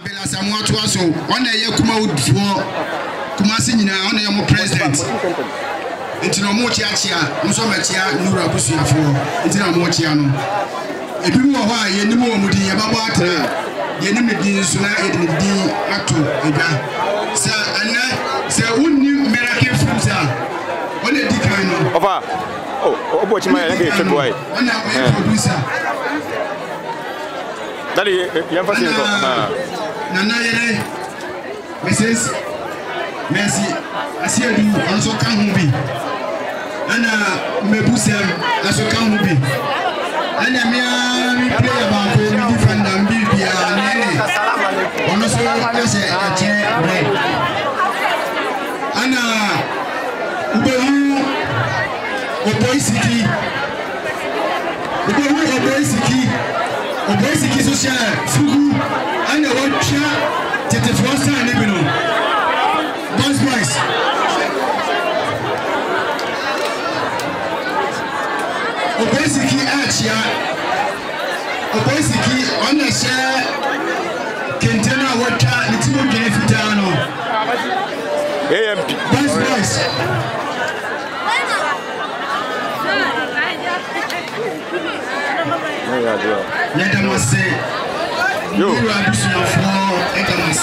Bella Samuatu aso on na ye kuma udfo kuma sinyina on na ye mo president ntino mo chiachia nso machia nura busuafo ntina mo chia no ebi wo ho a ye nim wo mudi ye babo atra ye nim ne din so na ye din ato ega sa ana sa unni miracle fruits a on e dikan no ofa obo chima ya ke check boy on na producer dali yan fasin ko Nana yere Mrs. Merci Asiadu also kan hubi ana mebusem also kan hubi ana mi play about mi defend am bibia nene ono so ase ache bread ana ubehu oboisiki social fugu ana watcha tete frosta ne bino boys oboisiki achia oboisiki ona share kentena watcha litimo gene fitano AMP boys let them say you are pushing for economy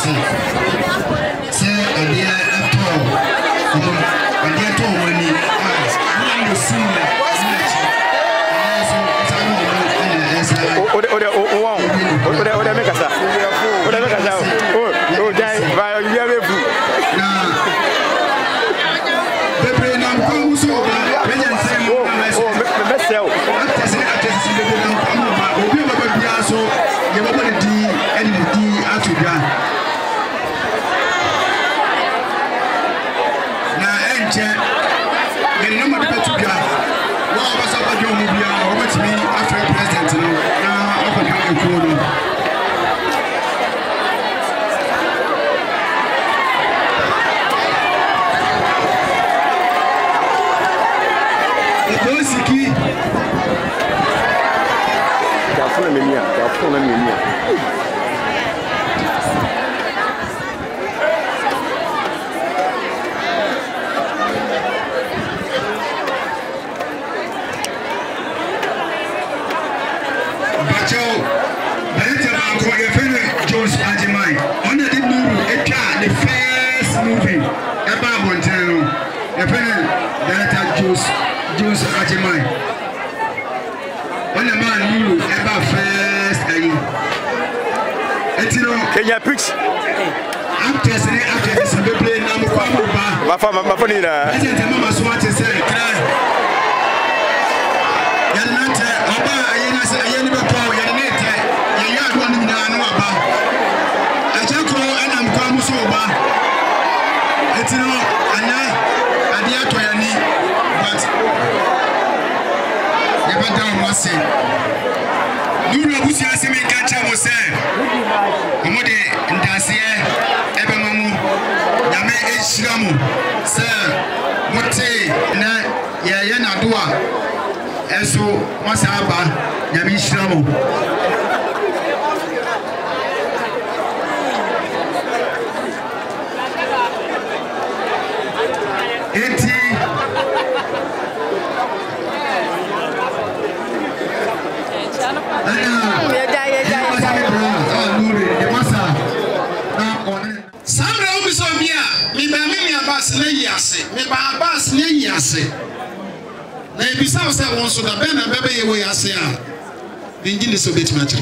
say idea at all idea to money you see ode mekasa o dai va you have fu bebe na ko so president say so you go to D and the D Africa. Now, and no matter what you got, what was up your movie or what's me after president now up and cool. The boys key. Jones Ajimai. On the the first movie about Montano. Jones Ajimai. On the man who ever first Kenya pitch actors be play na mo kwa ma foni na president mama so what say yanate oba ayena say ayeni be kwa yanete ya ado no nyina no aba ajako ana mkwa muso oba etino ana ade ato yani but never down was say Nuru abusi asemi kancha mo say omode ndase ebe mamu nyame ehiramu say mote na ye na do a enso masaba nyame ehiramu enti Samra ubisomia mi ba mimi abas na yase mi ba abas na yase na ebisa wo se won so da be na bebe ye wo yase a bingi ni so betima che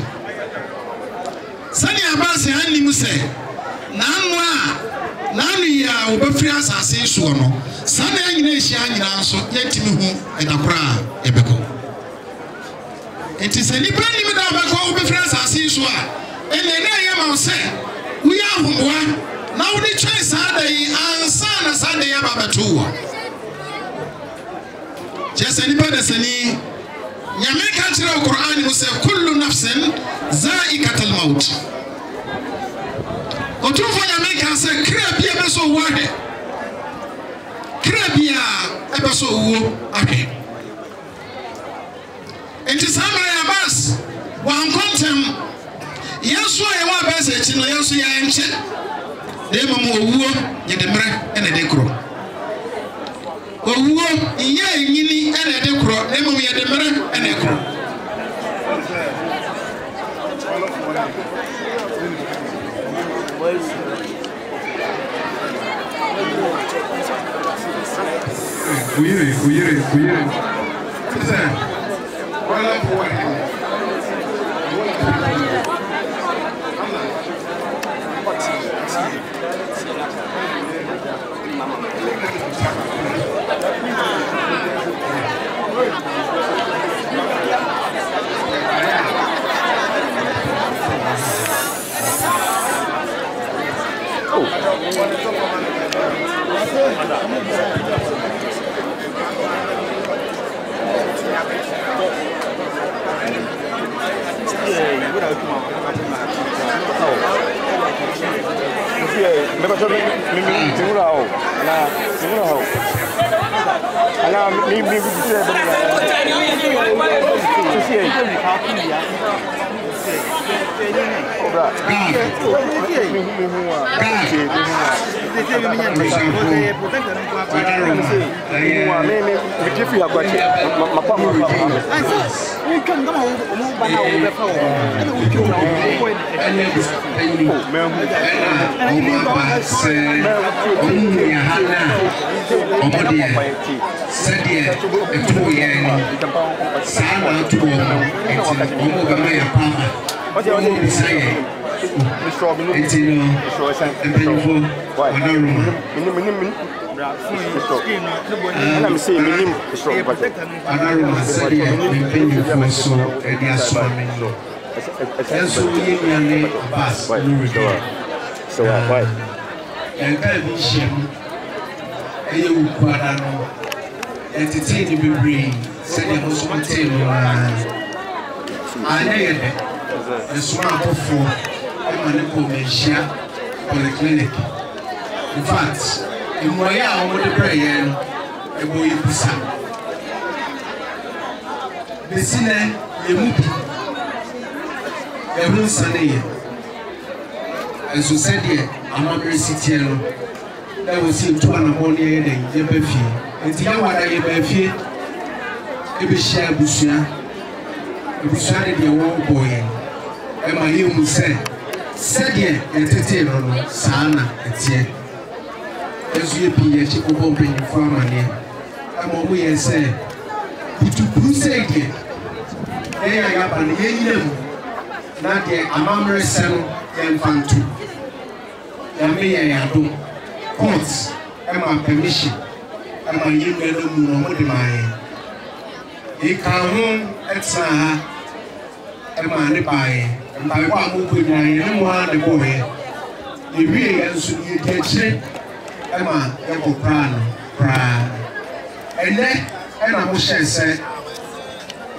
sani abas hanni mu se na anu ya obafiri asase so no sani anyina ehia anyina nso yetimi hu edakora ebeko enti se ni brand ni da obako obafiri asase so a ene na ye ma wo se we are home now the choice Sunday and Sana Sunday Ababatu. Just anybody sani Yameka Chira Quran will say Kullu Nafsin Zaikatul Maut. Otufa Yameka say Krabia Beso Wade Krabia Ebeso Wu Ake. It is Hamra Abbas one contem Yes, why I want to say, yes, yes, they will get the bread and a decro. Oh, yeah, you and a decro, they will get the bread and a decro. Polyclinic. In fact, in my hour with the brain, a boy pisa. The sinner, a movie, a real Sunday. As you said here, I'm not very city. That was him 2 and 1 year day, Yebefi. And the young one I Yebefi, a bit share Busia, a bit share the old boy. And my him said, Sadia entertainment sana etie ezu epi echi kobo pen from ane amo we say putu crusade ya ban yenyinem na de amamre seno emfantu ya me ya do court ema permission ema yime no mu no de mai e ka ho etsa ha ema ne bae mbae kwa mu kunya ye mu ha de boye ewie yansu ye teche ema e ko prano pra ene ena mo hyense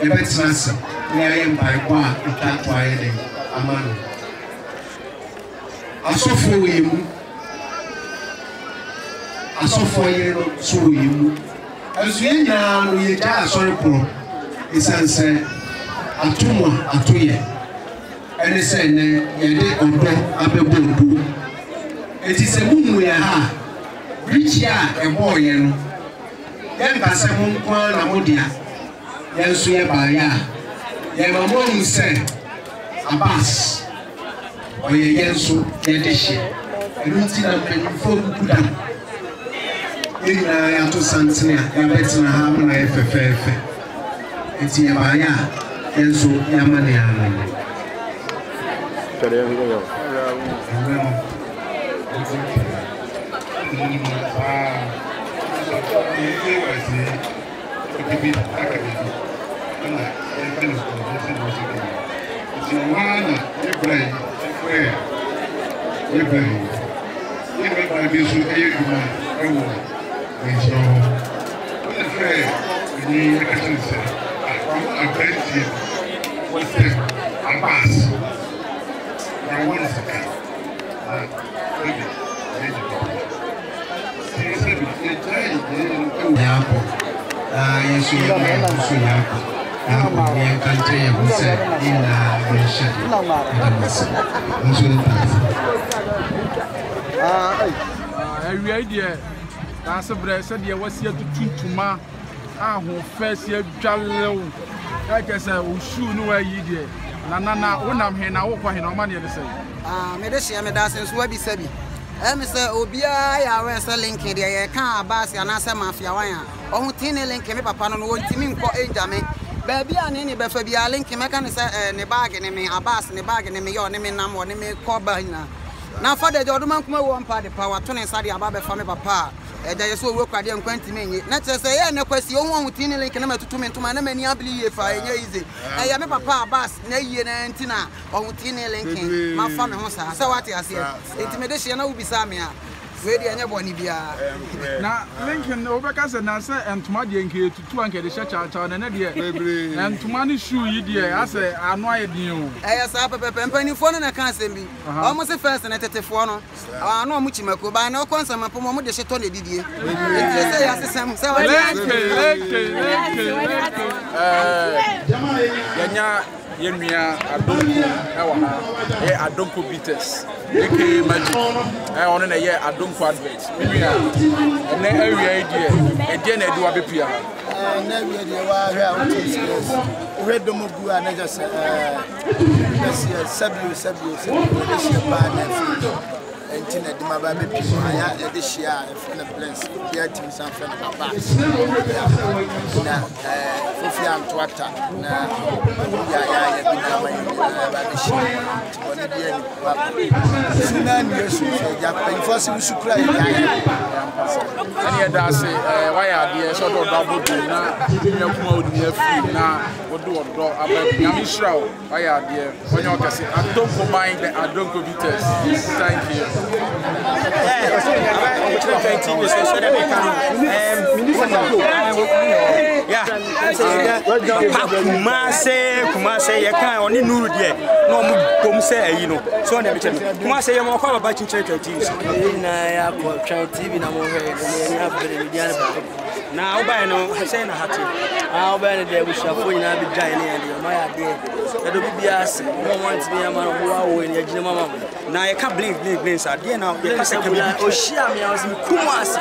ye betinase ne aye mbae kwa itatwa ye de amano asofo ye mu asofo ye no so ye mu azu ye nya no ye ja asori pro isanse atumwa atoye ene se ne ye de odo abebodu eti se mumu ya ha rich ya ebo ye no ye nkase mu nkwa na modia ye nso ye ba ya ye mamo mu se abas oye ye nso ye de hye enu ti na mpanyimfo kuda ye na ya to santene ya betina ha na ye fefefe eti ye ba ya ye nso ya mane ya no Cadê a vida dela? I want to say, I'm country and said in every idea. That's a bread said there was here to Tuma. Ah, who first year Jallow. Like I said, who shoe no way you did. Nana, when I'm here now, what no money to say. Medicine, Medicine, Webby Sebi. Say, Obia, I was selling Kid, I can't bass and answer Mafia. Oh, Tiny Link, Papa, no one teaming for Benjamin. Baby, and any Befabia Link, Mechanism, and the bargain, me, a bass, and the bargain, and me, your name, and one, and me, Corbina. Now, for the Jordan, one party power, 20 Sadia Baba family papa. There is so work at the 20 minutes. Not to say, no question, you want to link and to me to my name, I believe if I easy. I am a papa, bass, Nay and Tina, or Tina linking, my family, so what I say, intimidation will be Samia. Ready and everyone be now Lincoln overcast and answer and to my yankee to 200 the church and an idea and to money shoe you dear. I say, I know I knew. As I penny phone and I can't send me almost a first and a telephone. I know much Mako by no concern my promo the Chetoni Didier. Yemia Adonko beaters. AK Magic. I want to hear Adonko adverts. And then every idea. And then I do a bit. Red Domogu and I just and Tina Dimaba, I this year, and a bless, the items and friend of Abbas. Fufia and Twata, and I say, why are the sort of double now? What do I Shroud? Why are there? When you can say, I don't combine the Adonko beaters. Thank you. Kumase, you can't only know there. No, come say, you know. So, Kumase, you're more about to check your TV. I have TV now, by no, I say, I'll buy the wish of going to be giant. My idea. That will be us. No one to be a man who in your gym. Now, I can't blink, I didn't know. Oh, share me, I was in Kumasi.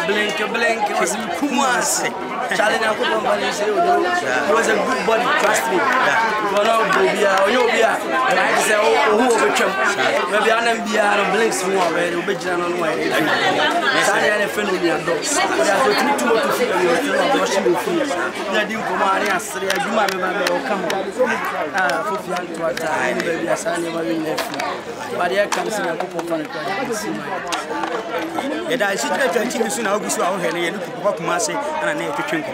Blink, I was in Kumasi. Charlie, I was a good body, trust me. I say, oh, who overcome? Maybe I don't be out of blinks more, but you'll be on the way. I had a friend with your dogs. But I don't too much to feel your washing your feet. I didn't come out and say, I do my come for young to a time, baby, as I never in there. But here comes in a couple of fun. Yet I see that I think soon I'll be so out here and look Kumasi and I need to drink.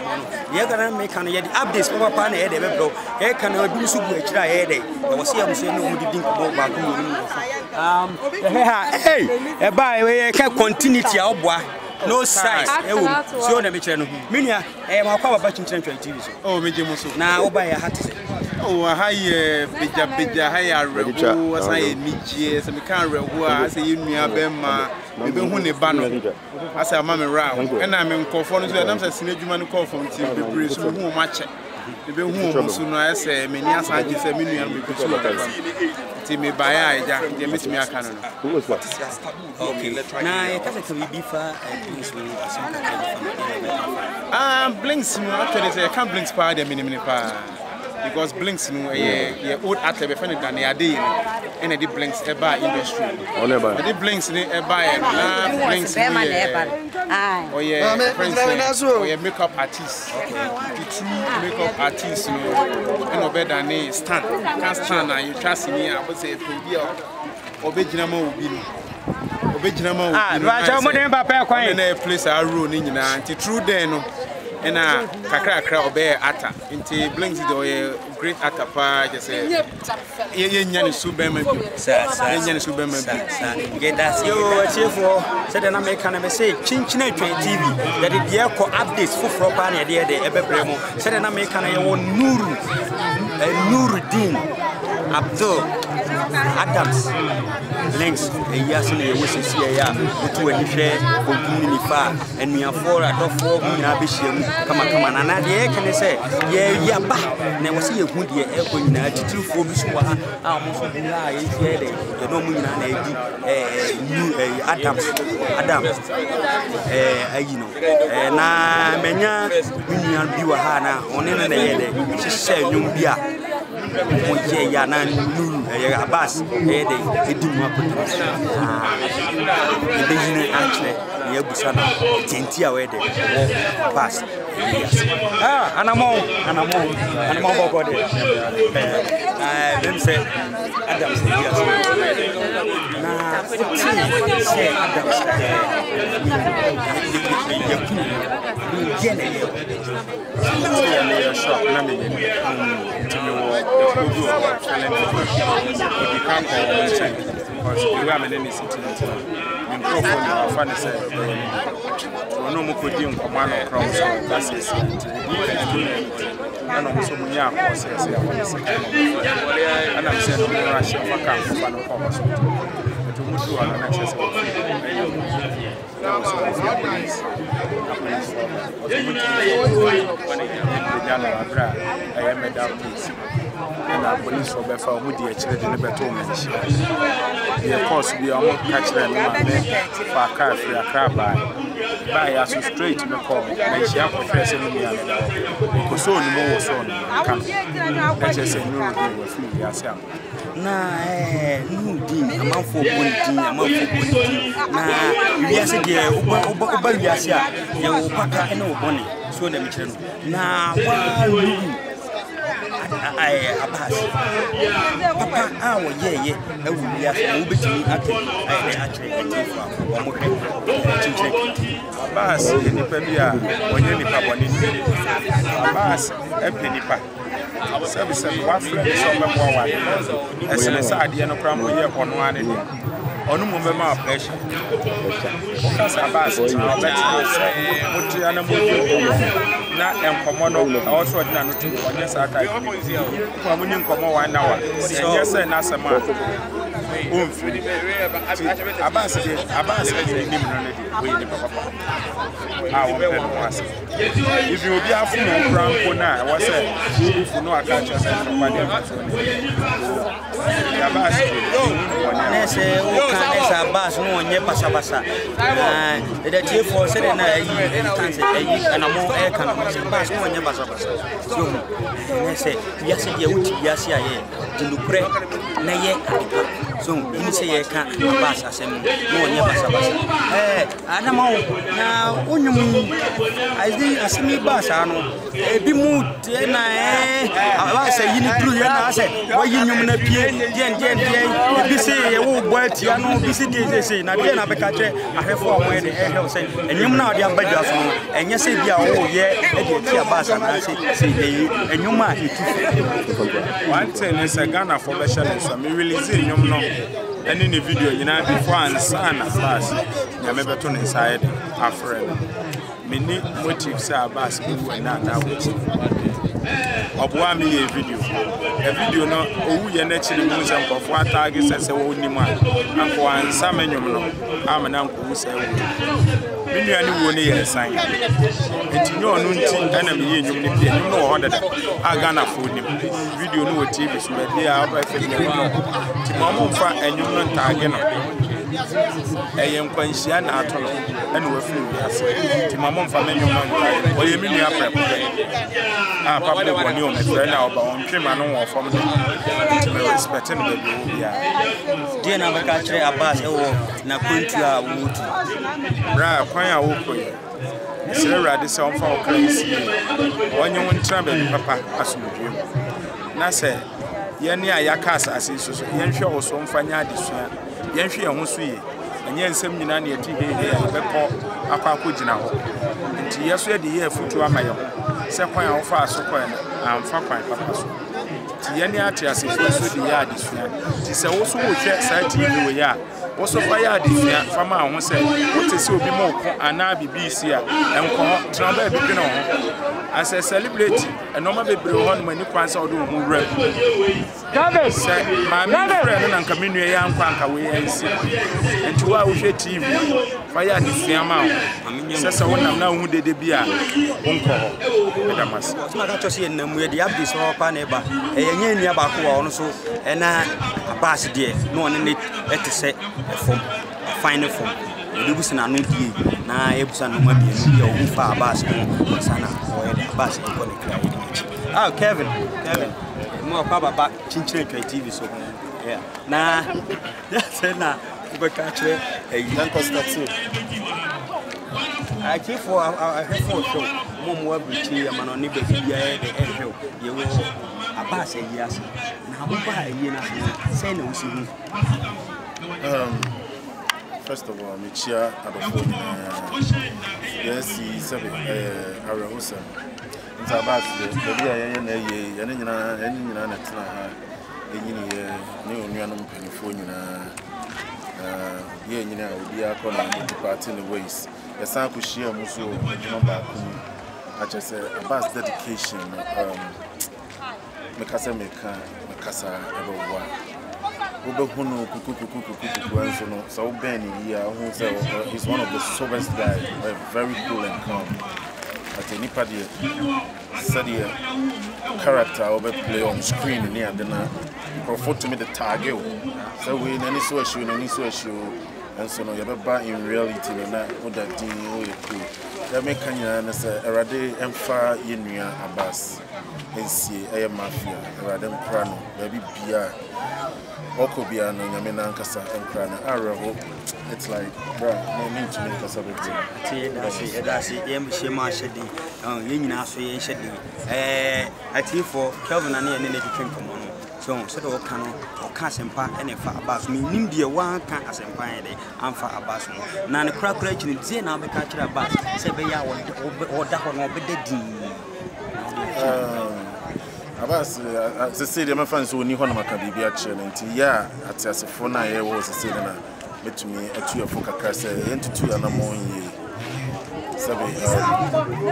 You're going to make an updates for a pan head, here can I do so much. I was here saying, no, we didn't go back. Hey, by way, I can't continue to boy. No size. So, let me tell you, Minia, I am a power batching central TV. Oh, Mijimusu. Now, by a hat. Oh, a higher, bigger, higher, as I need years, and we can't reward as a union Bema, even when a banner. As a mamma round, and I'm in conformity with them, as a human call from the British who match it. The home soon as a many as I just a million because me by they miss me a cannon. Who was what? Okay, now I can't be far and Blinks, actually, I can't blink spy the minimum because Blinks, old athlete defended than they are doing, and they blinks a bar industry. They blinks in a bar, blinks. Oh, yeah, friends, makeup artist. The true makeup artist, you know better than a stand. Can't stand and you trust me. I would say, Obejinamo will be. Obejinamo will be. Place I rule in the true then. And kakra obey ata into blinks the great ata pa just say yen subema yen subema get that yo chefo said na make can say chinchina TV that the echo updates for proper na there the ebebremo said na make can you Nuruddin Abdul Adams links yes na we sisi ya otu ani hwe ogun ni fa anuafo adofo nyina be hyiam kama na de kene se ye yaba na wo se ye hu de e ko nyina titirifo bi so wa a mo so bula ye hye de ye no mu nyina na edi Adams ayi no na menya nua bi wa ha na one ne na ye de hye nyum bi a mo ye ya na nuru ye Abbas ye de edimu akoto ebe yine anche ye busana tenti a we de pass anamo bobo de dem say Adams yes na say Adams ye shop na me because we are many cities in California fan say no mo kodi nkomano from so that is and also munya ko say and I'm saying no rush for camp for no come so to mutu ala na access and our police will be found with the children in the better mention. The course we are not catching for a car free a crab by us straight to the call. And she have professor in the other. Because so more son come. Let's just say no deal yourself. Na no din amount for bonity na we are say oba we are say ye wo paka ene wo bone so na mi kire no na wa Abbas papa awo ye ewu ya wo betimi akere wo mo hwe Abbas ni pa bia onye ni pa bone ni Abbas e nipa service wa friend so be mo wa esene saade no kra mo ye ono ane ni onu mo be ma pressure because Abbas na better say mutu ana mo na enkomo no also na no tu onye sa kai ko mo ni enkomo wa na wa enye say na sama Abbas ni ni no ne we ni papa wo pe no wase if you be afu no kranko na wa say if no aka cha say no pa dem Abbas na say o kan esa Abbas no onye pasabasa the chief for say na yi ana mo e kan Abbas no onye pasabasa so na say ya say ye wuti ya say aye dindukure na ye adipa so ini say ye kan Abbas asem no onye pasabasa adama na onyum azi asemi basa no ebi mu na Abbas yini duru ye na say wa yinyum na pie den ebi say ye wo bo atia no bi si dey say na dey na be ka kire ahefo a mo e dey say enyum na odi abadwa so no enye say bia wo ye e dey tia basa na say dey enyum a etu one thing is a Ghana for the channel so me release enyum no any the video nyina before answer na Abbas ya me beto inside afre me ni motive say Abbas bi na obuwa me ye video no owu ye na chiri mu se nkofo atagi se wo ni ma anko ansa menyum no amana nko se wo minu ani wo ne ye san enti nyo no nti ana me ye nyum ne pie nyum no wo hodada Ghana fo ni video no wo TV so be dia aba fe ni no ti mo mfa enyum no ntagi no eye nkwanhia na atolo ana wo fi wiase ti mo mfa menyum no ntagi o ye minu apre papa ko ni o me friend na oba on twema no wo fom no respecting the baby ya dia na baka kire Abbas e wo na kwantu a wo tu bra kwan a wo ko sire rade se on fa o crazy onye won tra baby papa asumdwe na se ye ne ayaka asase so ye nhwe wo so mfanya adesua ye nhwe ye ho so ye enye nsem nyina na yeti he be ko akwa gina ho nti yeso ye de ye futu amaye ho se kwan a wo fa so kwan na amfa kwan papa so yɛne ate asefo so de yɛ adesua nti sɛ wo so wohwɛ saa TV wɔ yɛ a wo so fa yɛ adesua fa ma ho sɛ wote sɛ obi ma ɔko anaa bibi si a ɛnkɔ hɔ tena ba bi dwene ho as a celebrity ɛnɔma bebree hɔ no mani kwan sɛ ɔde wo ho wura sɛ maame frɛ no na nka me nua yɛ ankɔ anka wei ɛnsi nti wo a wohwɛ TV fa yɛ adesua ma ho sɛ sɛ wonam na wohu dede bi a wonkɔ hɔ ɛda mas ma ka tɔsi na mu yɛ de abdi so pa na ba ɛnyɛ nua baako wɔ ɔno so ɛna abas deɛ na ɔne ne ɛte sɛ ɛfom fine fom ɛde busa na no die na ɛbusa no ma bie no yɛ ɔhu fa abas no sana ɔyɛ de abas ɛkɔ ne kra yɛ ne chi Kevin mo pa baba chinchire twa TV so yeah na sɛ na wobɛka kyerɛ ɛyi dan constantine I keep for a show. Mom will be cheer, man, on Nibby, you will a pass a yes. Now, buy a year, say no, see. First of all, Michia at the phone. Yes, he's a Arahusa. It's about the yes, I could share Musso, I just said about dedication. Mikasa Mikasa, everyone. Ubehuno, so Benny, he's one of the soberest guys, very cool and calm. At any party, study character over play on screen near the night. Prefer to me the target. So we any social. And so no, you're back in reality, and that what that thing you do. That make Kenya say, "Erade emfa yenuya abas, NC aye mafia, erade mkrano, baby bia, oko bia no nyamena nkasa mkrano." Araho, it's like, bro, no need to make us about it. That's it. Yem shema shedi, yenyina so yen shedi. I think for Kelvin and ne different from one. So the Okano or Casempa and a far abbas, meaning the one can asempa and far abbas. Nan a crack in the Zena be catcher abbas, Sebea or Dahon or Bededi. Abbas, as I said, my friends who knew one of my Cadibia challenge, yeah, at a phone I was a cylinder, but to me, a 2 or 4 cars, and 2 and a more year.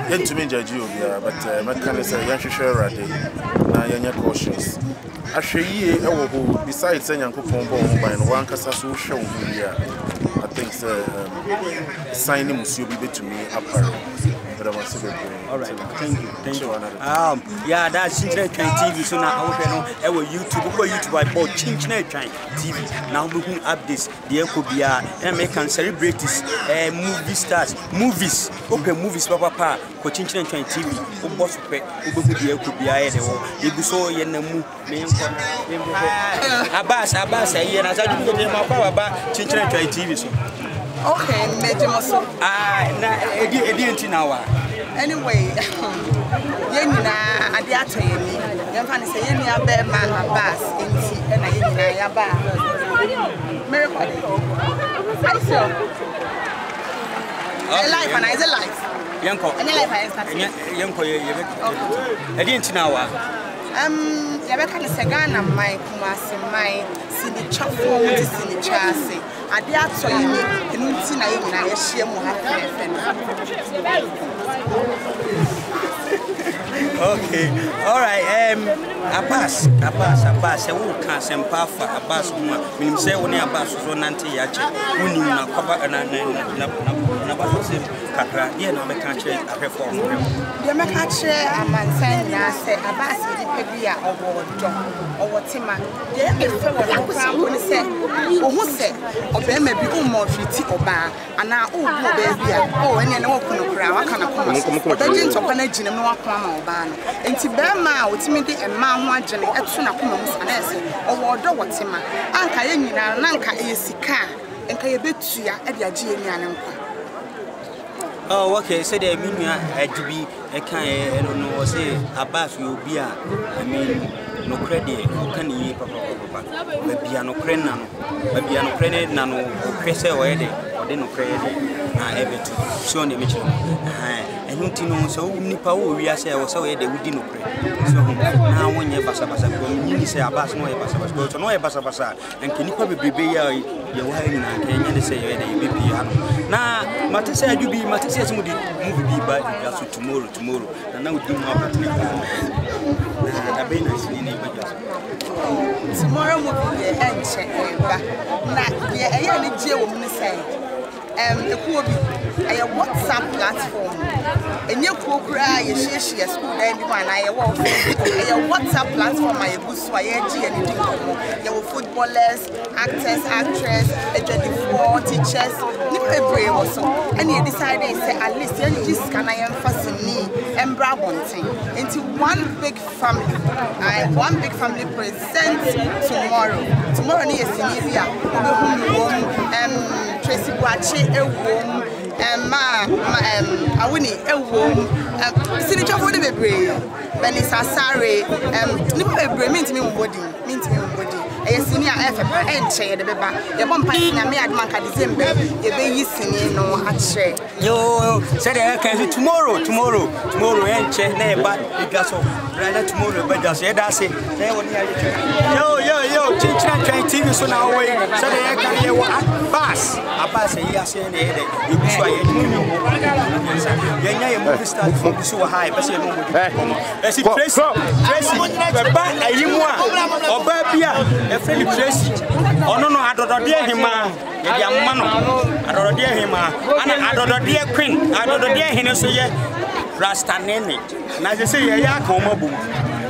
Yet to me, Jajubia, but my kind say, Yasha Rade, now you're cautious. Actually, besides saying Uncle Pombo and one Casasu show, I think signing Monsieur be to me up. All right, thank you. Yeah, that's Internet TV. So now I will YouTube. I bought Internet TV. Now looking up this, the Ekobia, American celebrities, movie stars, movies, open movies, Papa, for Internet TV. Boss, the Ekobia, the so Yenamu, Abbas, and I said, you know, about Internet TV. Okay, Mejimaso. Anyway, Yenina, Adiate, Yavan say, Yenia bear man, Abbas, and Yenina Yaba. Miracle. I feel a life and I is a life. Yanko, any life I started. Yanko, I didn't know. Yabeka ni segana mai kumasi mai sini chafu muti sini chasi adi ato yini enunti na yini na yeshie mu happy FM. Okay, all right. Abbas. Who can sempa for Abbas? When say when Abbas so nanti yache, when you na cover na kakra. Dear no me can't share a reform. Dear me can't share a man saying say Abbas is pebia or tima. Dear me feel what say. Who say or be me be more fiti oba and now baby and you know I can't come. The gent of energy no akwa oba. Enti bema otimi de emma ho agene etu na koma musa na ese owodo wotima anka ye nyina na anka esika enka ye betua e de age ye nyane nkwa. Oh, okay. So the minua ajibi e kan no say Abbas we obi a I mean no credit kan yi papa bia no credit na no bia no credit na no kwese o ye de o de no credit na ebetu so ne me chiro ɛno nti no so nipa wo wi ase wo so ye de wudi no pre so na wonye basa basa ko nyini se abas no ye basa basa ko no ye basa basa enke nipa bebrebe ya ye wo ha nyina ke nye ne se ye de bebi ha no na mate se adubi mate se mu di movie bi ba ya so tomorrow na wudi mu apatri na be na sini ne ba tomorrow movie ye enche ba na ye eya ne gie wo mu se ekuo bi aya WhatsApp platform enye kokura ye share school dan bi man aye wo aya WhatsApp platform aye busu aye gie ne di komo ye wo footballers actors actress ejadifo teachers ni pebre wo so and ye decide say at least ye just can I emphasize ni embra bonten into one big family presents tomorrow ni yesini bia Tracy Boache ewom awuni ewom sini chofo de bebre Benisa Sare ni bebre mintimi mbodi sini a efe enche de beba ye bompa na me adman ka December ye be yi sini no ache yo say the can tomorrow enche na e ba igaso brother tomorrow be just ye da say woni yo chinchina TV so na we say the can ye wa Abbas ye ase na ye de you so ye ye nya ye movie start from so high be say mo mo si Tracy be ba ayimu a oba bia e friend Tracy ono no adodode hima ye dia mma no adodode hima ana adodode queen adodode hene so ye rasta nene na je say ye ya ka o mabu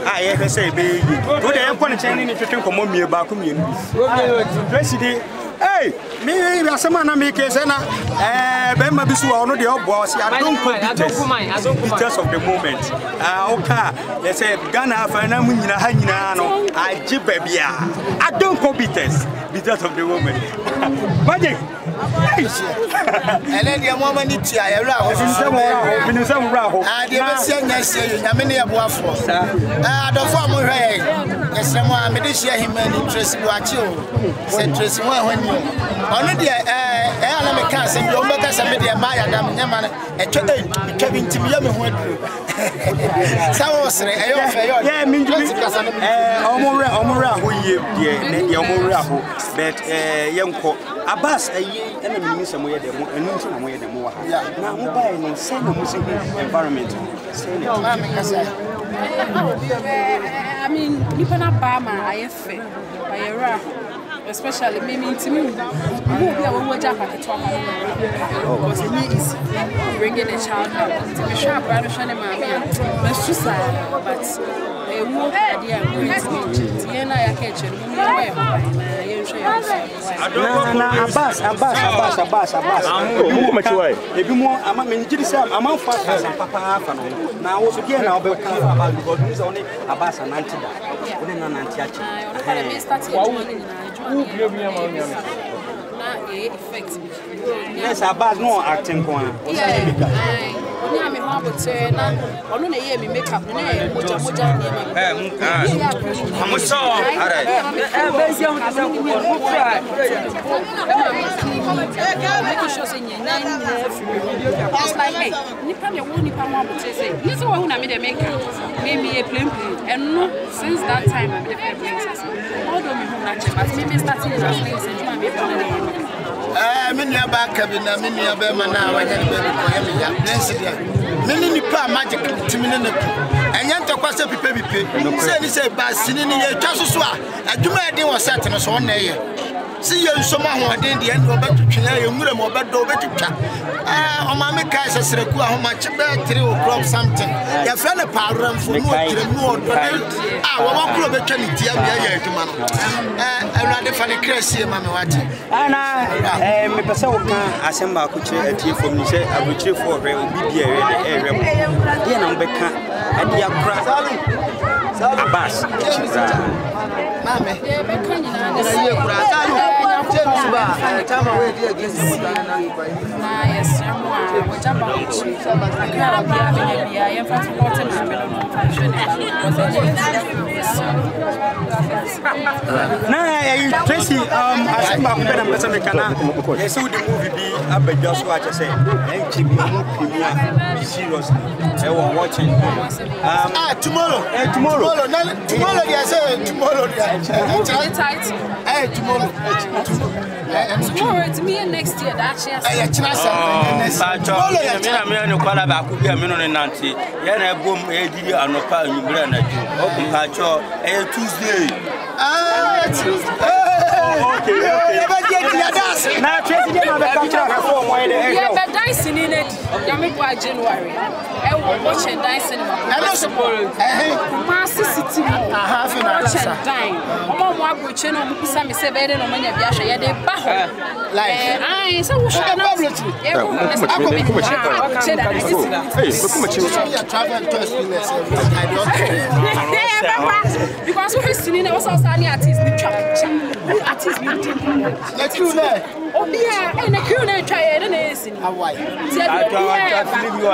a ye say be yi wo de en ko ne chen ni twetwe komo mie ba ko mie Tracy di hey me asema na me ke say na be ma bisu ono de obo si adon computers of the moment okay they say Ghana fa na mu nyina ha nyina no aje babia adon computers because of the moment magic ele dia mo ma ni tia ye ra ho binisem ra ho de be sia nya sia ye nyame ne ye boafo adofo mo hwe yesem a me de hia hima ni Tracy Boache o se Tracy ho ho ni ono de ala me ka se bi o mbeka se me de ma ya dam nyama etwa bi ntimi ya me ho aduro sawo sere e yo fe yo yeah me omura ho ye de omura ho but yenko Abbas ena minimi se mo ye de mo enu nti na mo ye de mo wa na mo ba no se na mo se environment say na me ka say I mean nipa na ba ma ayefe ayera especially me intimi who be a wo ja packet to because it is bringing a child up to be sharp rather than ma let's just but wo idea we na ya catch na Abbas mu machiwai ebi mo ama me njiri say ama fa papa fa no na wo so na obe ka about because we say only Abbas ananti da we na nanti achi yes Abbas no acting ko na me ho abote na ono na ye me makeup na moja ne ma I'm so alright bezi on asa ko mo fry make sure say nye na it's like hey nipa me wo nipa mo abote say you say wo na me dey make me a play and no since that time I be the places all do me who na check but me starting in as things and me be me nia ba ka bi na me nia ba ma na wa nya be ko ya me ya bless dia me ni nipa magic timi ne ne enya ntokwa se pipe se ni se ba sini ni ye twa soso a adwuma eden wo set no so na ye si ye nsoma ho den de en obetwetwa ye nwura mo obedo obetwetwa o ma me kai se sereku a ho ma chebe 3 o'clock something ya fra ne param fo no kire no odo wo ma kuro betwa ni dia me ya adwuma no awrade fa ne kresi ma me wate ana me pese wo kan asemba ko kire atie fom ni se abukire fo hwe obi bia ehwe mo dia na mbeka adia kra Abbas mame be kan nyina na ye kura salu James Ba, time away against the yes, Tracy, I think back when I'm person Canada. Yes, the movie be up at just watch I say. And keep me seriously. I was watching. Tomorrow. Tomorrow, yes, tomorrow. Tomorrow it's me and next year that she has. Tuesday. January. Watching dicing in because we're sitting there, also artists, oh, yeah, and a crew try it.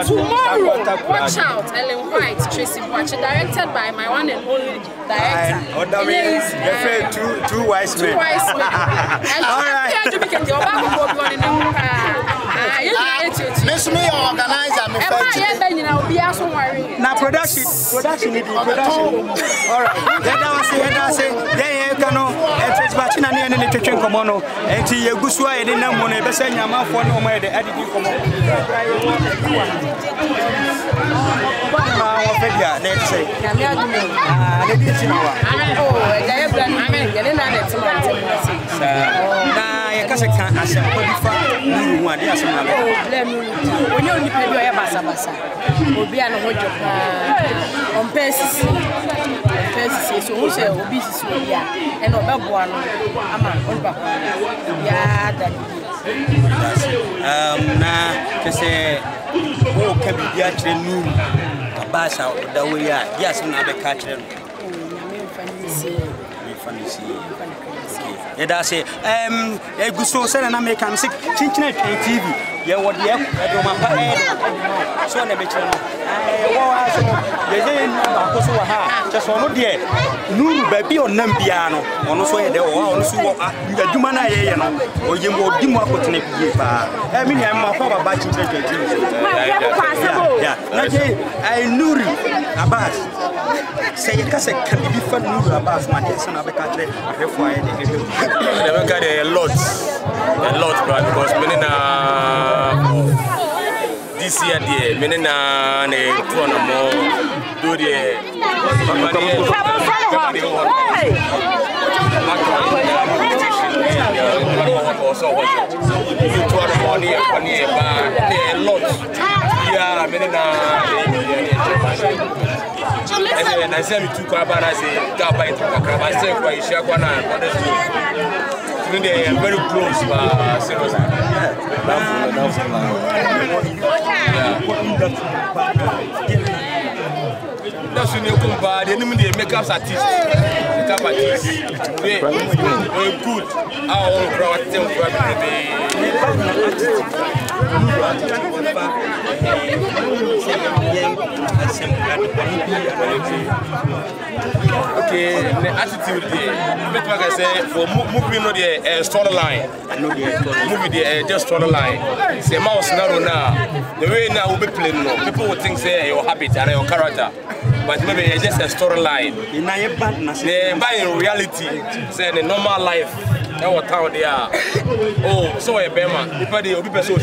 Tomorrow, watch out, Ellen White, Tracy Watch, directed by my one and only director. Two wise men. And now production need production. All right. Then I say, and see you go so I didn't know money, but say your mouth for no more the editing come on. Let's say, so who say obese and Obabuano now say oh can be actually new Basa the way yes now the catcher yeah say a good so and I make am sick chinchina TV yeah what yeah so na be channel just one there Nuru baby on Nambia no ono so ye de ono so adwuma na ye no oyembo odimu akotene bie pa e me nya ma kwa baba chinchina TV yeah na je I Nuru Abbas say ka say can be fan Nuru Abbas man dey so na be ka kire ahefo aye de never got a lot bro because many na this year there many na two on more do the I say me too about I say Gaba into Kakra. I say for Ishakwana they are very close, but seriously. That's when you come by the enemy makeup artist. Makeup artist. They good. Our own product okay, the attitude there. Like I say, for movie no the storyline. Movie the just storyline. Say mouse now. The way now we be playing no. People would think say your habit and your character. But maybe it's just a storyline. In reality, say the normal life. What town they are. Oh, so a Bema. People they be so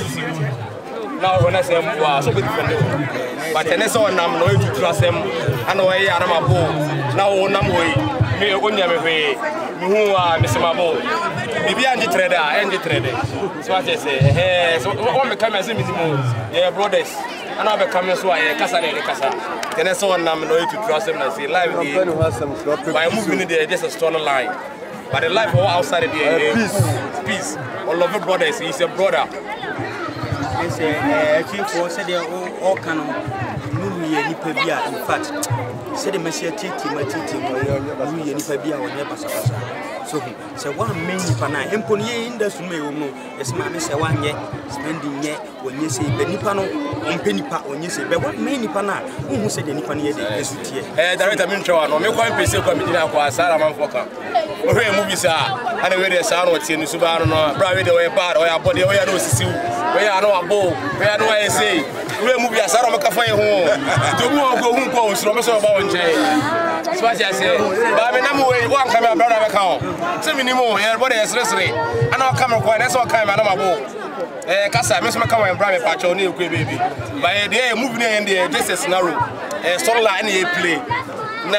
now when I say wow, so different. But the next one I'm going to trust them. I know I am a bull. Now I'm way. Me only am way. Who are Mr. Mabo? Maybe I'm the trader. So I just say, hey, so what become as minimum? Yeah, brothers. And I'll become so I casa. The next one I'm going to trust them and say live. By moving there, just a storyline. But the life outside of the peace. All of the brothers, he's a brother. It's a chief for said all kind of movie in fact, said the Messiah Titi, my Titi, so so say one main nipa na empo ne industry me wo no yes ma me say one ye spending ye onye say be nipa no ompe nipa onye say be one main nipa na hu say the nipa ne ye de esutie director me ntwa no me kwa mpese kwa me gina kwa Sara Manfoka ohe movie sa ana we de sa no tie no suba no bra we de we bad o ya body o ya no sisiu we ya no abo we ya no we say we movie Sara me ka fa ye ho to mu go hu ko osro me so ba won che so I say ba me na mo we wan ka me brother me ka o se me ni mo ye body esresre ana ka me ko na so ka me na mabo kasa me so me ka wan bra me pa cho ni ekwe baby ba dey movie na end this is scenario storyline e play na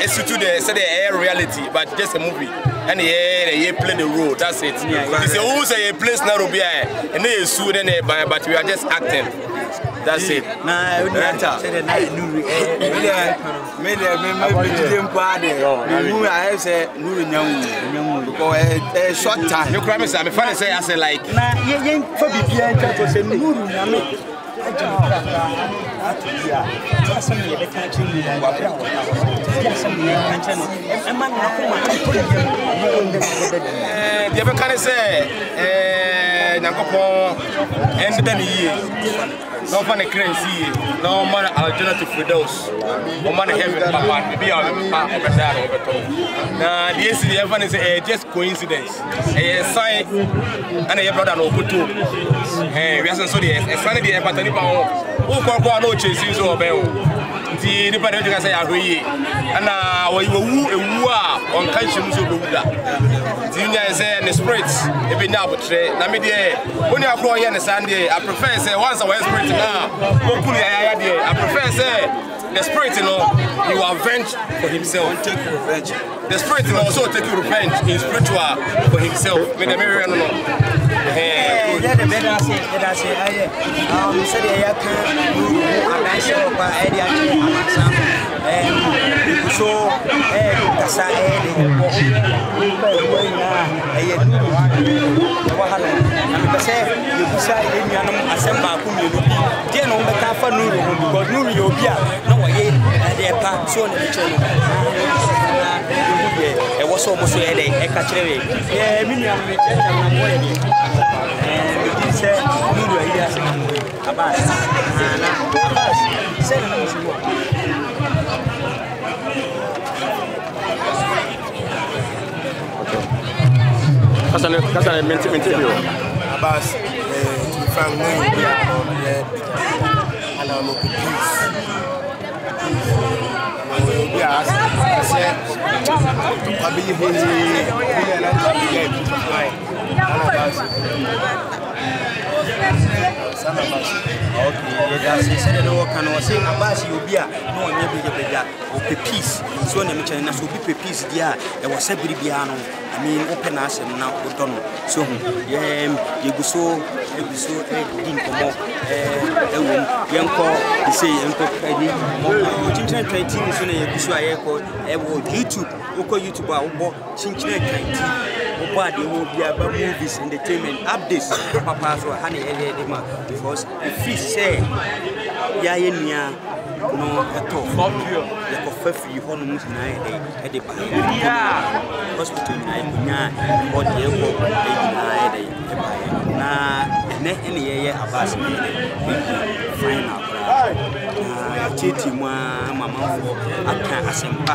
institute there say the reality but just a movie and he play the role that's it you say who say a place na robi and they sue then but we are just acting that's it na say na nuru me dem pa de nuru I say nuru nyamu because short time you cry me say me fan say I say like na yen for bibia nka say nuru nyame no funny currency, no money alternative for those. No money heaven, papa, maybe I'll be part of that over top. Now, the SCDF is just coincidence. A sign and a brother no put two. We are so the sign of the empathy. Who can no chase or bell? The independent can say, I agree. And now you woo on conscience of Buddha. The say the spirits, if you now betray, Namidi, when you are growing on Sunday, I prefer say once a spirit now, I prefer say the spirit, you know, you are avenge for himself. Take revenge. The spirit will also take revenge in spiritual for himself. With the mirror, no. So, kasa Kasa interview. Abbas, to be frank, and I'm looking peace. We are okay, that's said no can say Abbas you be no nye peace. So na me chana so be peace dia e was say biribiano. I mean open us now odono. So you go so din komo yenko say yenko kadi chinchina 20 so na you so ayeko YouTube oko YouTube a wo chinchina 20 wo ade wo bia ba movies entertainment updates papa so ha na ye ma because if say ya yenia no eto ya ko fafi hono musi na e de ba hospital na nya o de ko na e de ba na ene ye Abbas final titi mama fo aka asempa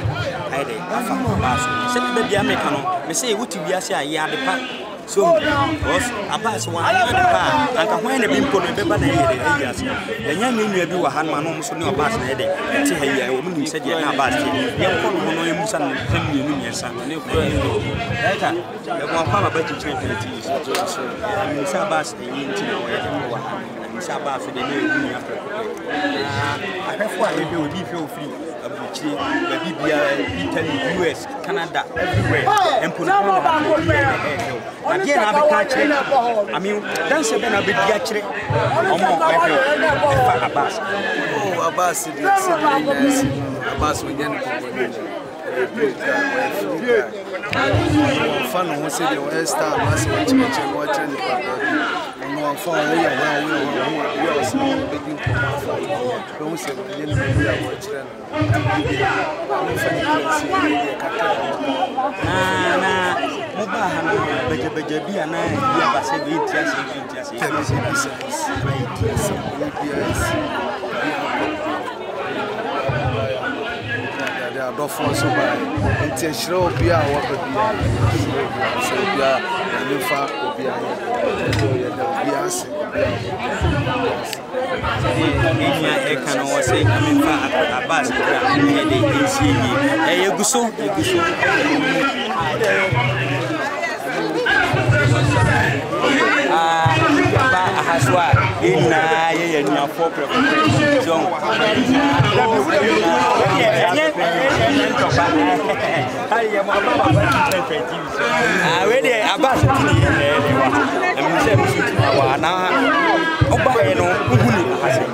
aide afa Abbas se be bia me kano me say wuti wiase a ya de pa so because Abbas wa ya de pa anka hwan na bi mpo no be ba na ye de wiase ya nya nwa bi wa han ma no so ne Abbas na ye de ti ha ya o mu se de na Abbas ti ye ko no no ye musa no tam ni nu yesa ne ko eta ya ko pa ba ti chere ti so ya mi sa Abbas e yin ti no ya de wa Saba for the new I have one maybe will be feel free abuchi baby Italy US Canada everywhere and put again I be catch I mean dance be na be dia kire omo Abbas oh Abbas Abbas we get fan who say the star Abbas watching no fan we are begging for don't say we are watching na Oba hano beje bi ana ya ba se bi ntia se there are different so by intentional obi a wo ba bi so bia ni fa obi a obi ase Enya ekano wo say kame fa abas kra e de ensi yi eguso ba ahaswa ina ye nya for preparation we dey abas tini ye wa am say musu wa na oba ye no uhuni ase my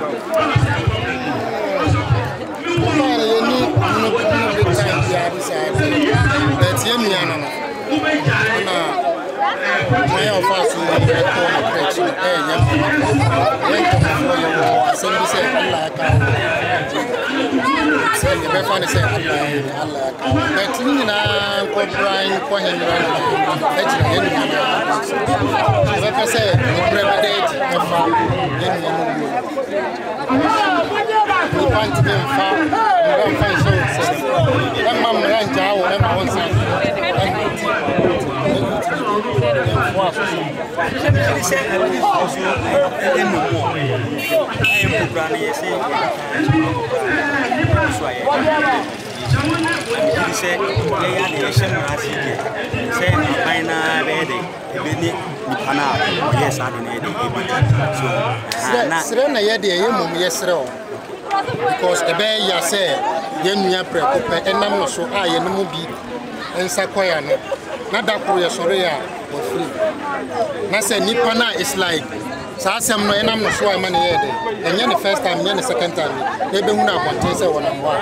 office because the bear ya say yen nya prekope enam no so a ye no bi ensa koya no na da ko ye sore ya for free na say nipa na is like sa asem no enam no so a ma ne ye de enye the first time enye the second time e be hu na konten say wona mo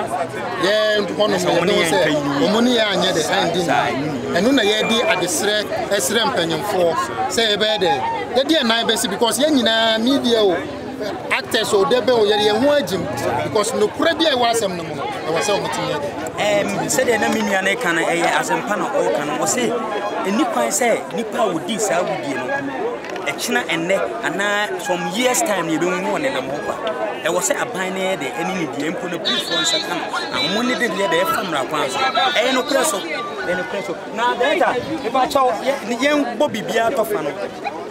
ye hono me no say omoni ya anye de andi enu na ye di adesre esre mpanyemfo say e be de ye di na be si because ye nyina media o actors or debe o yere ho agim because no kura bia e wasem no mo e wase o mutiye said na minia na kan e asempa na o kan o say eni kwan say nipa wo di sa wudie no e kina enne ana from years time ye be hu won na mo kwa e wo say aban na de eni ni die mpo na proof on sa kan ammo ne de de e famra kwan so e no kura so na data e ba chaw ye bo bibia to fa no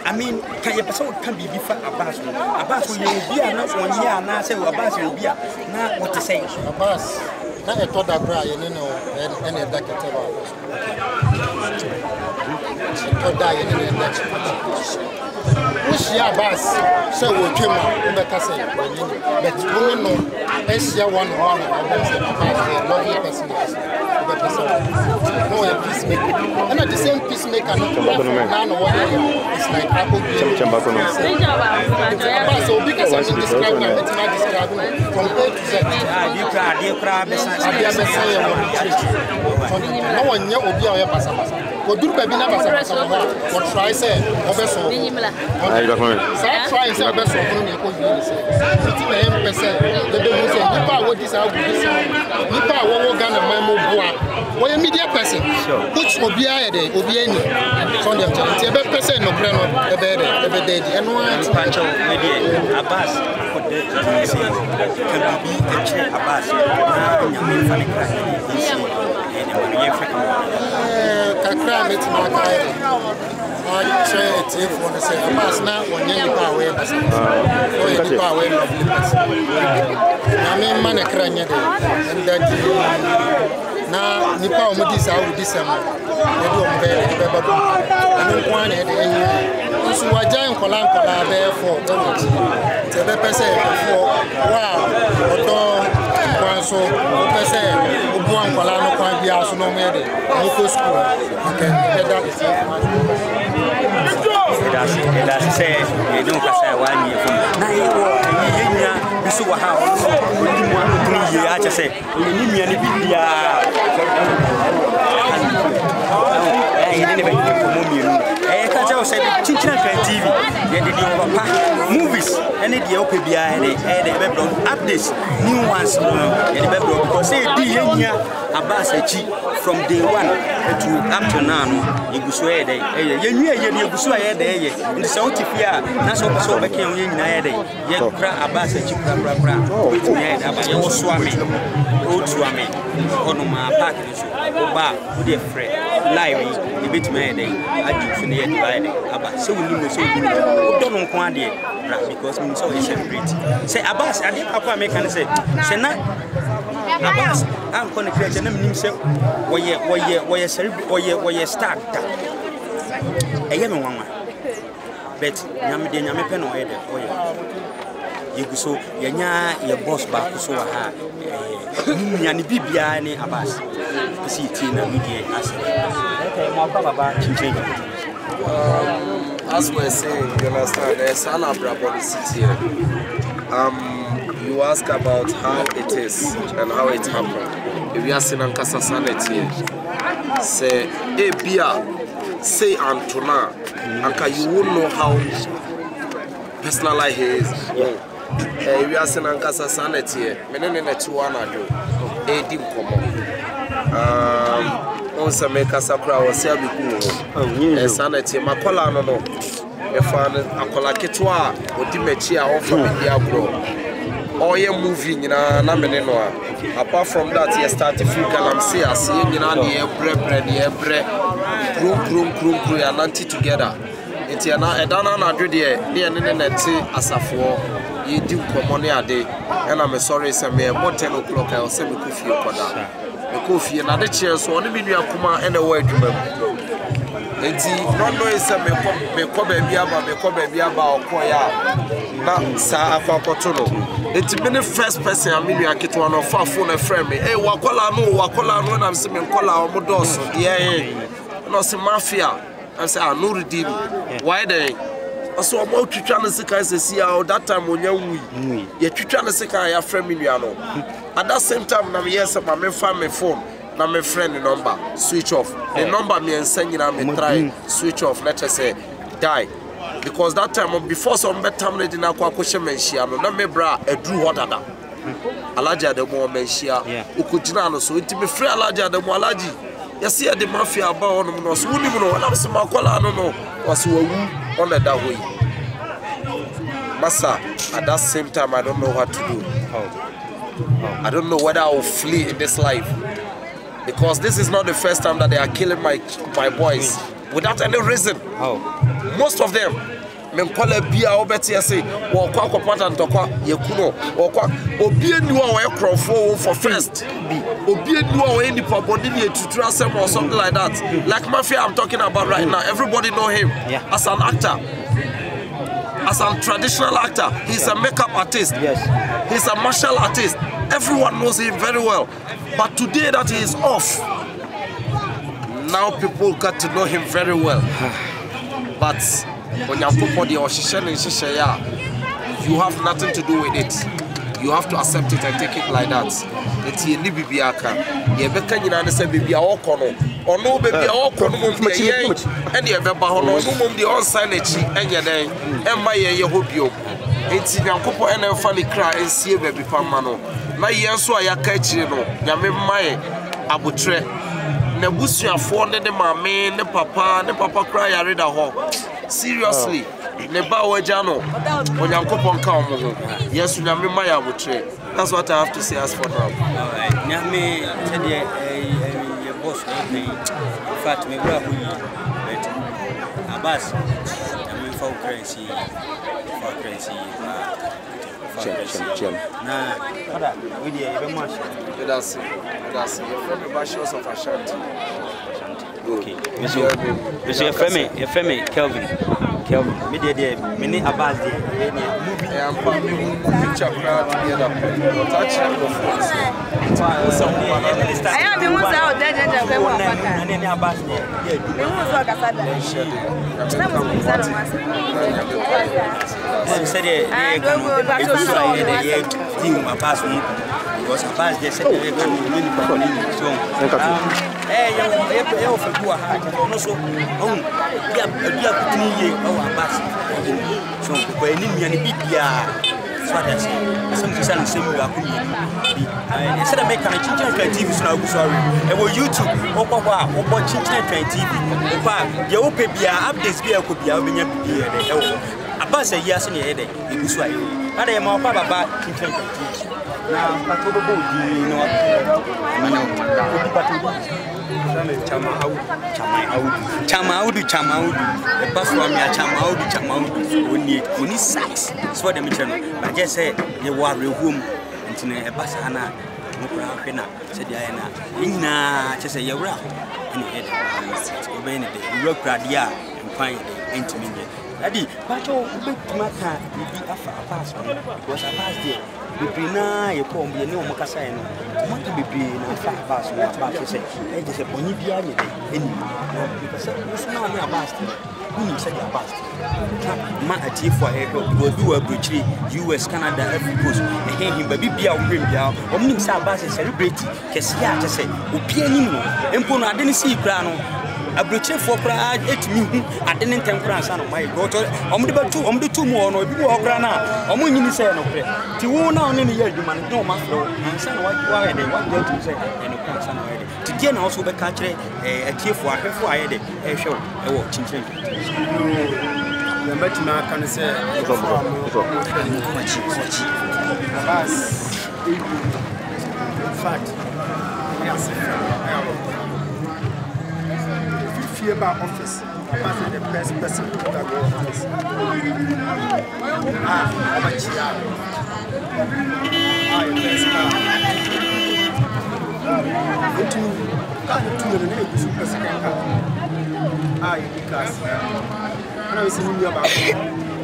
I mean, can you person can be before Abbas? Abbas will be a not 1 year and I say Abbas will be now what to say. Abbas, not a thought that cry, you know, and a decade about die in the next. Which year Abbas so we came out in the castle, but women know Asia 1 a lovely person. No, a peacemaker. And at the same peacemaker, it's like apple so because I can describe now, it's not describing from A to Z. No one yet will be our passage. What do baby never say? What try say? Obeso. Try say Obeso. The Nipa what this out this Nipa what Ghana Memo Boa. Media person. Which Obia de Obiani. From them to person no brand of the bed and one Pancho media Abbas for the can be a chair Abbas. Kakra met my guy. I say it for the sake of Abbas now when you power. I mean, man, a crane and that. Na nipa omudi sa odi sam e do mbe e be babo anu kwan e de enyi nso wajan kola be for te be pese for wow odo kwan so pese obu an kola no kwan bia so no me de no ko school okay that is it say e don ka say wa ni fo na e wo yenya bisu wa ha o ni mo anu tuni ye a che say ni mi ani bibia movies and the OPBI and the updates, new ones, because say Abbas from day one. up to now no you go so e dey ye nwie ye dey go so e dey ye nti so utifia na so ko so be kan ye nyina ye dey ye kra abasa chi bra wait me ye aba ye wo so ame o tu ame ono ma park ni so o ba wo dey frɛ live e bit me ye dey adu fi ne ye dey ba ye aba so woni mo so o do no nko ade bra because me so e celebrate say abasa ade akwa me kan say na Abbas, I'm going to create a name himself. Oye start. A young one. But Yammy Pen or Eda. You go so, your boss back so ha. Yani Bibia any Abbas. See Tina media as as we're saying, you understand, there's an body city here. You ask about how it is and how it happened. If you are seeing Ankasa sanity, say, hey, Bia, say Antona, Anka, you won't know how personal he is. If you are seeing Ankasa sanity, Menene Tuana do, a deep common. Also, make us a crowd or say, a sanity, Makola, no. If I call a kitwa, or Dimechia, or from Diablo. Or your movie, you know, apart from that, you start to feel galamsey, as you know, the bread, and anti together. It's a dana do the as a for you do common a day, and I'm sorry, some about 10 o'clock. I'll say, we could feel for that. The coffee and other chairs, so only be a kuma and a word to them. Enti no ese me ko baby aba okoya na sa akwakoto no enti me the first person am me aketo no fa phone e friend me wakola no na me nkola omodoso de no se mafia I say no redeem why dey also about twitwa no sika sesi a that time onya wi ye twitwa no sika ya friend me nua no at that same time na me yes me fa me phone na my friend number switch off the number me send you me try switch off let us say die because that time before some better me na kwa kwhye menhia no na me bra adru hodada alaja de mo menhia ukujina no so nti me free alaja de mo alaji yesi e de mafia ba ono no so woni no na se makola no was wawu on the that way massa at that same time I don't know what to do. I don't know whether I will flee in this life. Because this is not the first time that they are killing my boys without any reason. Most of them, men call a bia obeti say, "Well, kwa pata ntokwa yekuno, or kwa obie ni wa we for first, obie ni wa we ni body ni tutura sem or something like that." Like Mafia, I'm talking about right now. Everybody know him as an actor. As a traditional actor, he's a makeup artist. Yes. He's a martial artist. Everyone knows him very well. But today that he is off, now people got to know him very well. But when you have nothing to do with it. You have to accept it and take it like that. It's a Libiaka. You better you say baby or no baby or and you ever the on silence and your day and my year hope you. It's in your couple and a funny cry and see a baby Pamano. My years so I catch you know, Yame my abutre. Nebusia for the mamma, the papa cry, I read a hawk. Seriously. Neba wejano onyankopon ka omo yes nyame maya wotre that's what I have to say as for now. Alright nyame tede your boss in fact me bra hu but Abbas nyame for currency na kada we dey be much that's your friend Bashos of Ashanti. Okay monsieur Femi Kelvin, me there, many Abbas there. Movie, I am picture crowd together. But actually, I am the ones out there that are going to and then Abbas there. The ones who are Casada. Because Abbas there said they're going to really properly. So, eu fui boa rádio, não sou dia Abbas. So, when you need Bibia, So that's some design same you are coming. Instead of making a Chinchin Train TV, so now sorry. And with YouTube, or Chinchin Train TV, you open be updates be a could be a bus a year in the head. It was right. I am more about Chinchin Train TV. Now, I told you know, Chamaudu, the bus for me, Chamaudu, only sacks. It's what the mission. I just said, you were real home until a basana, said Diana, Ina, just a year round. And the head, obeying it, you work Radia and find the intimate. Daddy, but oh, big matter, you be a passport, because I passed there. Bibina, you come be no Macassan. Want to be in a fat bus, but you say, it is a Bonibia, because it's not a bastard. Who said a bastard? Man, a tea for echo will do a bridge, US, Canada, every coast, and hear him, baby, be out, bring out, or means our bus is celebrating. Cassia just said, Upianimo, and Pona didn't see Grano. A bridge for pride, 8 million, I didn't take grandson of my daughter. The 2 more, or you walk around now. I'm winning the same. To one on any year, you man, no matter, and son, what you are, and what you say, and a grandson already. To get also the country, a chief for a show, a watching change. The Metina can say, in fact, yes. About office, I'm the best person to go office. I'm a chair. I'm the best car. To the name super second car. Because I was in your back.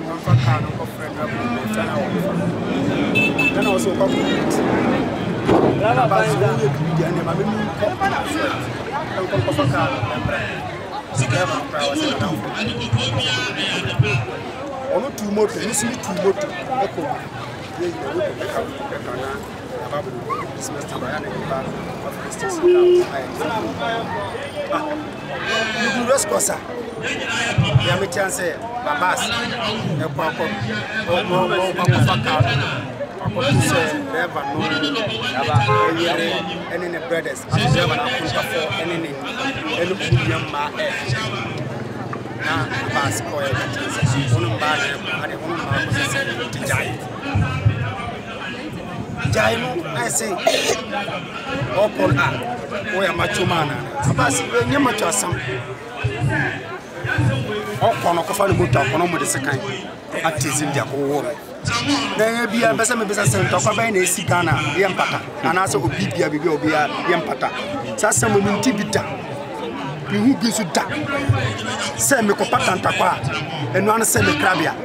I'm for car, no friend, then I also come to it. Ono two motor, you see two motor. Echo. This must have been you do rescosa. Ya me chance babas. E papa. And in the brothers, I'm never I say, oh, Paul, we are macho man. You macho some. Oh, Conocofa, good talk on the second. At is in the whole. There be a business center of a Sigana, Yampata, and also Obibia, Bibia, Yampata. Sassam will Tibita. You gives you that. Send me Copatan Tapa and one send me Crabia.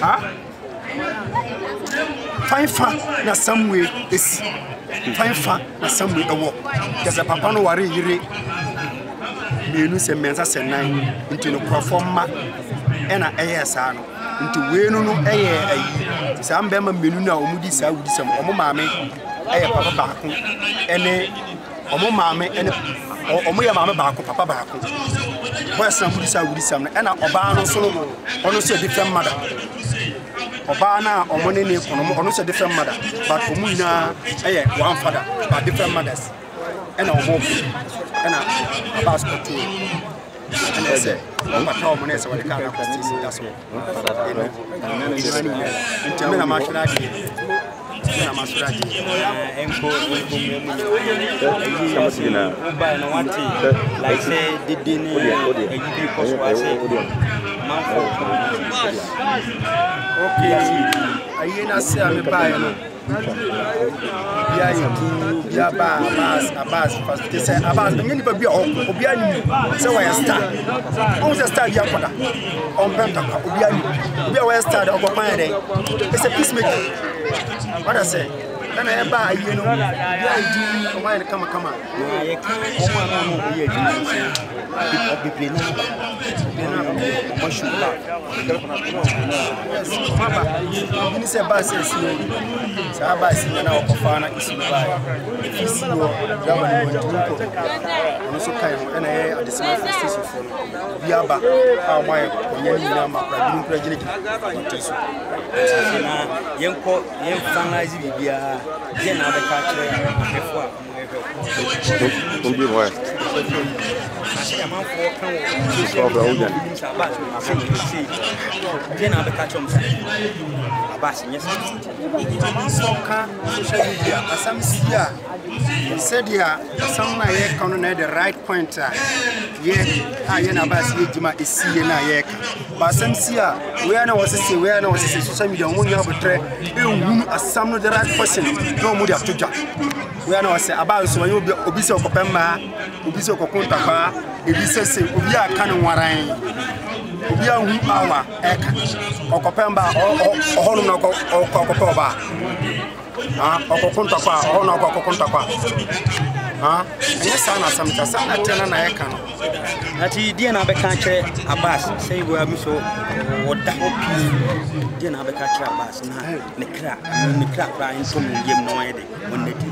Ah? Fine fun, na some way is fine fun, na some way a walk. There's a papa no worry, you say men's as a nine into no performer. And ASR into Wenu, a some Bema Miluna, Mudisa, with some Omame, a papa back, and Omame, and Omoya Mama back, Papa back. Where's some Mudisa with some, and Obana Solomon, almost a different mother. Obana or Money, almost a different mother, but Omuna, one father, but different mothers, and a walking, and a basket. And I say, I'm not sure when I say the car of justice. That's all. Like say, did dinner, okay, I say I'm buying. Yeah, Abbas, first they say Abbas, and anybody Obiani, so I start. Almost a start Yapota on Penta, Obiani, we are started over my day. It's a peacemaker. What I say, then I buy, you know, yeah, why come on. I can't yɛn ma pra bi nkura gyina so na yɛnkɔ yɛmfanalize bibia yɛn na bɛka kyerɛ ahwɛfo a Combien ouais. Said yeah, some na ye can at the right point. Yeah, I na bas ye jima isi na ye. But some see we are no was say we are no was say social media when you have a try e asam no the right person no mo dia toja. We are no say about so you obi se okopema obi se okokonta pa ebi se obi aka no waran obi ahu awa eka okopemba ohonu na okopoba okokonta pa ohonu okokonta pa anya sana samta sana tena na eka no ati die na beka kyerɛ Abbas sɛ go abi so woda ho pii die na beka kyerɛ Abbas na ne kra pra nso mu yem no yɛ de wonnadi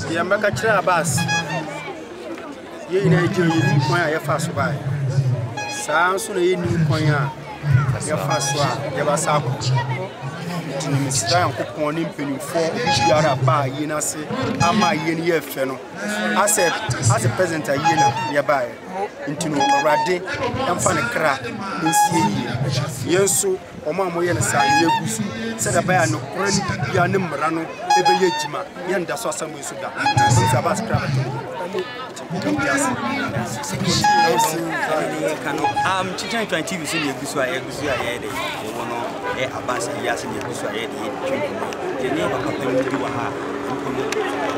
die beka kyerɛ Abbas ye ina je yi kwan a yɛfa so bae saa nso na yɛni kwan a yɛfa so a yɛbasa akɔ tini misira yankopɔn ne mpanimfo biara ba yi na se ama yi ne yɛ fɛ no as president yi na yɛbae ntino awurade yɛmfa ne kra nsie yi yɛnso ɔmo a moyɛ ne saa yɛgu so sɛ da bɛyɛ no kora ne bibia ne mmara no ɛbɛyɛ gyima yɛnda so asɛm yi so da nsa ba skra bɛtɔ Chichen TV so ye gusu a ye de wono e Abbas ya se ye gusu a ye de ye ne ba papa ni bi wa ha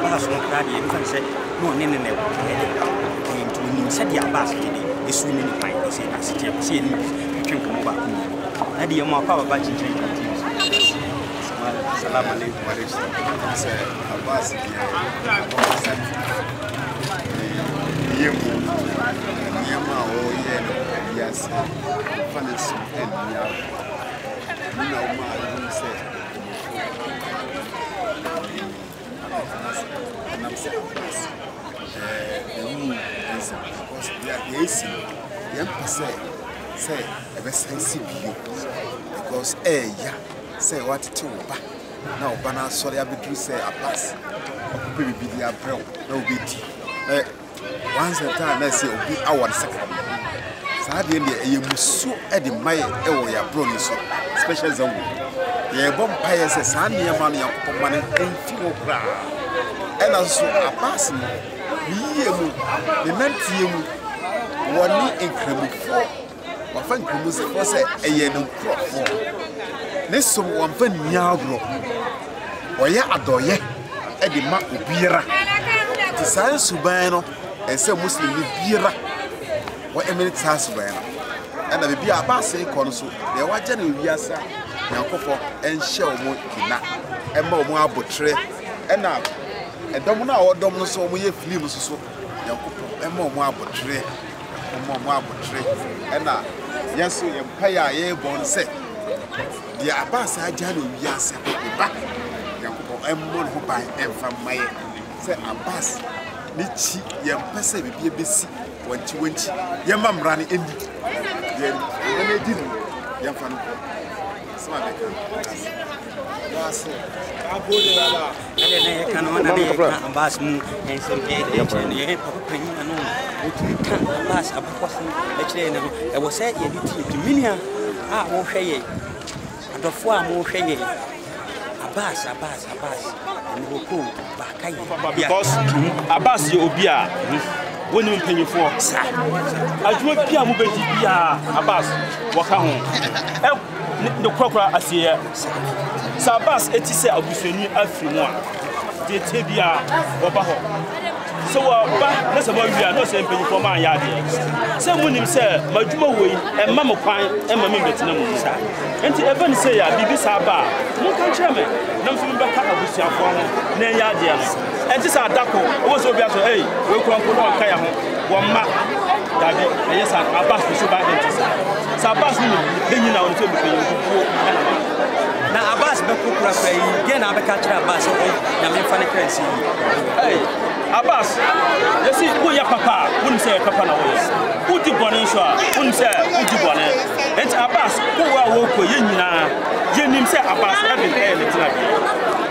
ba so kra de ye fa se no ne ntu ni se de Abbas ye de esu ni ni pan se asite se ni twin ko ba ku na de ye mo pa ba Chichen TV Assalamu alaikum wa rahmatullahi Se Abbas Yema o yeno yes fanis and ya no ma you say I'm saying because we are yes say ebe sense bio because ya say what to ba na oba na sorry abedru say Abbas okupe bibidi abrel na obedi once a time I say obi award second saade ne eyemusu e de mai e wo ya bro ni so special zone ye bom paye se san ne ma no yakopɔ ma ne enti wo kra e na so Abbas no yiye mu ne nantie mu woni enkremufo wa fa enkremufo for se eye no krofo ne so won fa nyaagro oye adoye e de ma obiera ti san suban no ese muslim ni biera wa eminate suban no and na bia Abbas ko so de waje na wiasa yankofo enhye omo kina ema omo abotre na edom na odom no so omo ye film so yankofo ema omo abotre na yeso yempaya ye bon se de Abbas aja na wiasa ba yankofo emo no ban emfa maye se Abbas ni chi yempese bibie besi wanchi yemma mrane endi ye na edi yemfa no sama beka Abbas abode baba ne kana na ne ka Abbas mu ensem ye papa panyin na no otumi kan Abbas abakwase e kire ne no e wo se ye di ti minia a wo hwe ye adofo a mo hwe ye Abbas because Abbas you obia when you pay for adwuma bia mo bedi bia Abbas waka ho the crocra asie sa Abbas eti se abusoni afiri mu a de tebia oba ho so ba na se ba wi a no se pay for man ya de se munim se madwuma woi e ma mo kwan e ma me betina mu sa enti even say ya bibi sa ba mo kan kire me na mfim ba ka abusuafo ho na ya de no enti sa dako wo so bia so we kwan ko no ka ya ho wo ma dabi e yes Abbas so ba enti sa Abbas ni de nyina won so bi pe yugo na Abbas be kokura fa yi ge na be ka kire Abbas o na me fa ne kransi Abbas, you see, who ya papa, wouldn't say papa na way. Who did one insure, wouldn't say who did one. And Abbas, who are woke, you know, say Abbas, having air the trap.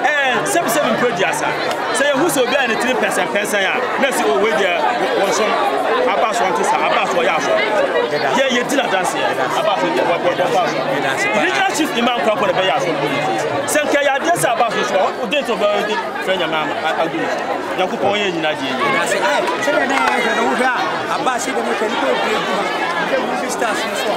And 77 prejudice. Say who's so bad in 3% pension. Let's go with there. Abbas want to say Abbas for Yasha. Yeah, you did not dance here. Abbas with what the chief Imam Crop on the Bayas. Send Kaya, yes, Abbas was what did to bury friend of Mam. I agree. Yakupo in Nigeria. Abbas, you can go to stars and so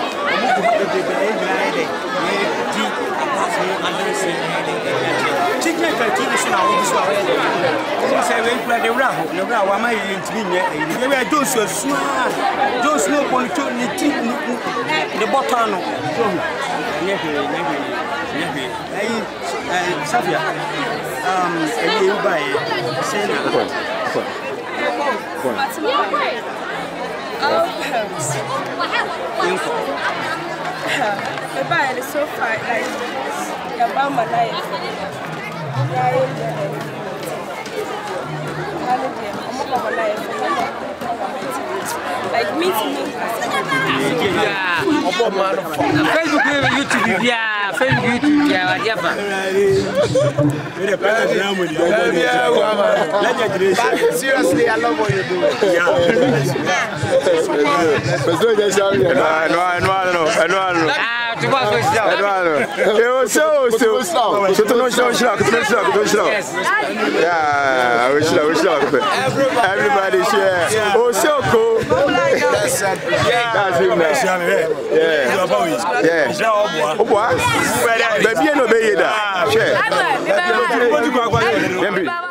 chicken fertility now this one. Say we play the raho. The raho am I in me? We don't so smart. Don't know political the bottom. Never. Safia. You buy say the buy is so far like about my life. Like meet me. Facebook, YouTube, yeah, Facebook, YouTube, yeah, Seriously, I love what you do. Everybody share. Oh, so cool. That's him. Yeah. Baby, no, baby,